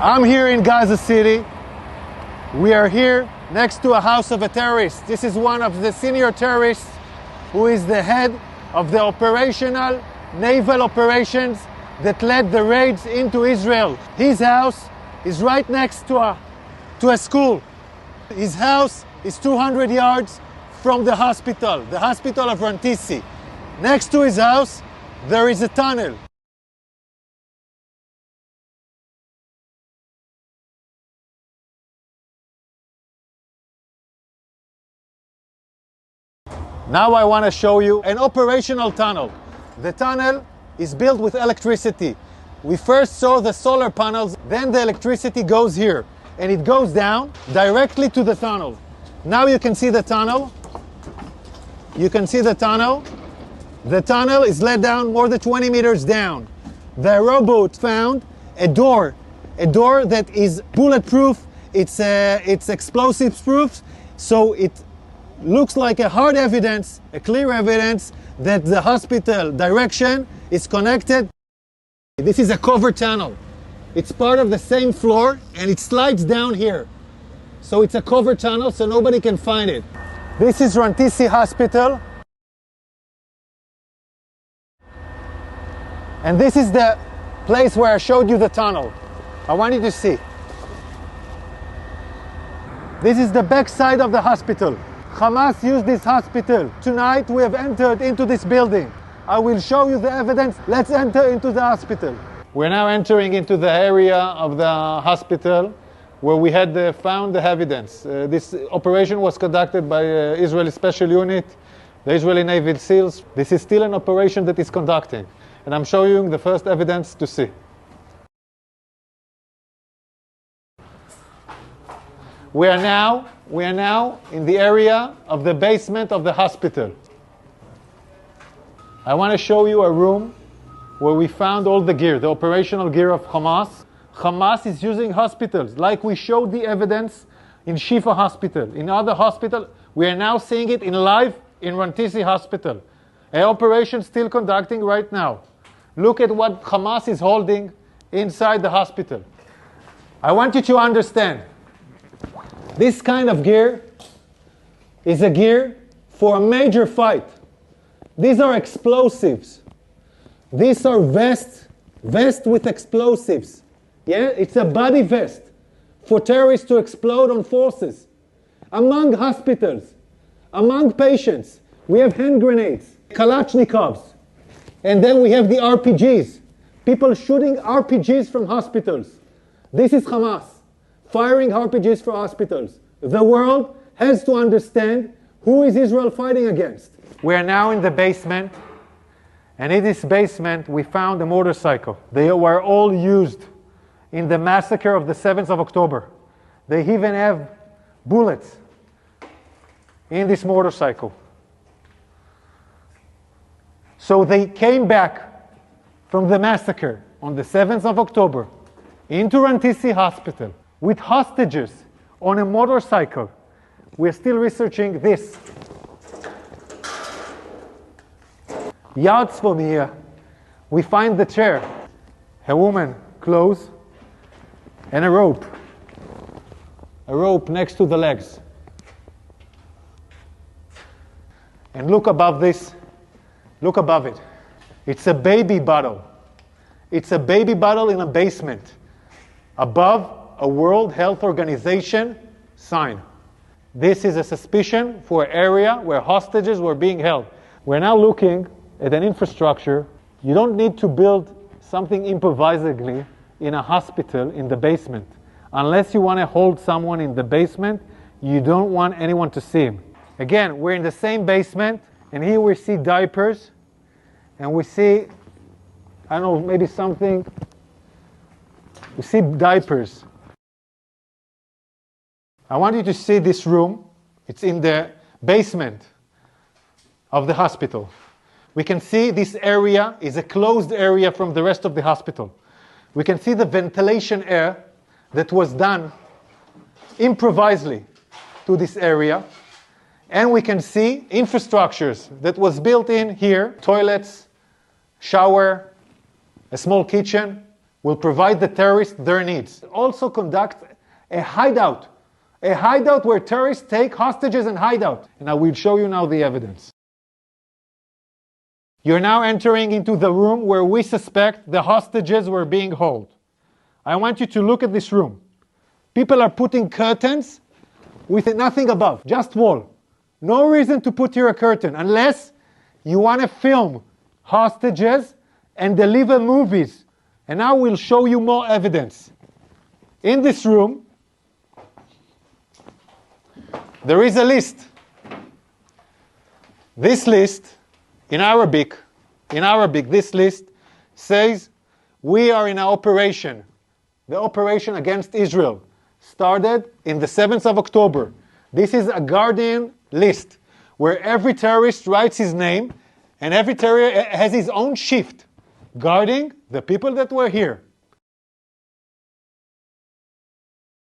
I'm here in Gaza City. We are here next to a house of a terrorist. This is one of the senior terrorists who is the head of the operational naval operations that led the raids into Israel. His house is right next to a school. His house is 200 yards from the hospital of Rantisi. Next to his house, there is a tunnel. Now I want to show you an operational tunnel. The tunnel is built with electricity. We first saw the solar panels, then the electricity goes here, and it goes down directly to the tunnel. Now you can see the tunnel. You can see the tunnel. The tunnel is let down more than 20 meters down. The robot found a door that is bulletproof. It's explosives proof, so it looks like a hard evidence, a clear evidence that the hospital direction is connected. This is a covered tunnel. It's part of the same floor and it slides down here. So it's a covered tunnel so nobody can find it. This is Rantisi Hospital. And this is the place where I showed you the tunnel. I want you to see. This is the back side of the hospital. Hamas used this hospital. Tonight we have entered into this building. I will show you the evidence. Let's enter into the hospital. We're now entering into the area of the hospital where we had found the evidence. This operation was conducted by Israeli Special Unit, the Israeli Navy SEALs. This is still an operation that is conducting. And I'm showing you the first evidence to see. We are now in the area of the basement of the hospital. I want to show you a room where we found all the gear, the operational gear of Hamas. Hamas is using hospitals, like we showed the evidence in Shifa Hospital. In other hospitals, we are now seeing it in live in Rantisi Hospital. An operation still conducting right now. Look at what Hamas is holding inside the hospital. I want you to understand, this kind of gear is a gear for a major fight. These are explosives. These are vests with explosives. Yeah, it's a body vest for terrorists to explode on forces. Among hospitals, among patients, we have hand grenades, Kalashnikovs, and then we have the RPGs. People shooting RPGs from hospitals. This is Hamas firing RPGs for hospitals. The world has to understand who is Israel fighting against. We are now in the basement, and in this basement we found a motorcycle. They were all used in the massacre of the 7th of October. They even have bullets in this motorcycle. So they came back from the massacre on the 7th of October into Rantisi Hospital with hostages on a motorcycle. We're still researching this. Yards from here, we find the chair, a woman, clothes, and a rope. A rope next to the legs. And look above this, look above it. It's a baby bottle. It's a baby bottle in a basement. Above a World Health Organization sign. This is a suspicion for an area where hostages were being held. We're now looking at an infrastructure. You don't need to build something improvisedly in a hospital in the basement. Unless you want to hold someone in the basement, you don't want anyone to see him. Again, we're in the same basement, and here we see diapers, and we see, I don't know, maybe something, we see diapers. I want you to see this room. It's in the basement of the hospital. We can see this area is a closed area from the rest of the hospital. We can see the ventilation air that was done improvisedly to this area. And we can see infrastructures that was built in here, toilets, shower, a small kitchen, will provide the terrorists their needs. Also conduct a hideout where terrorists take hostages and hide out. And I will show you now the evidence. You're now entering into the room where we suspect the hostages were being held. I want you to look at this room. People are putting curtains with nothing above, just wall. No reason to put here a curtain unless you want to film hostages and deliver movies. And now we'll show you more evidence. In this room, there is a list. This list, in Arabic, this list says, we are in an operation. The operation against Israel started in the 7th of October. This is a Guardian list where every terrorist writes his name and every terrorist has his own shift guarding the people that were here.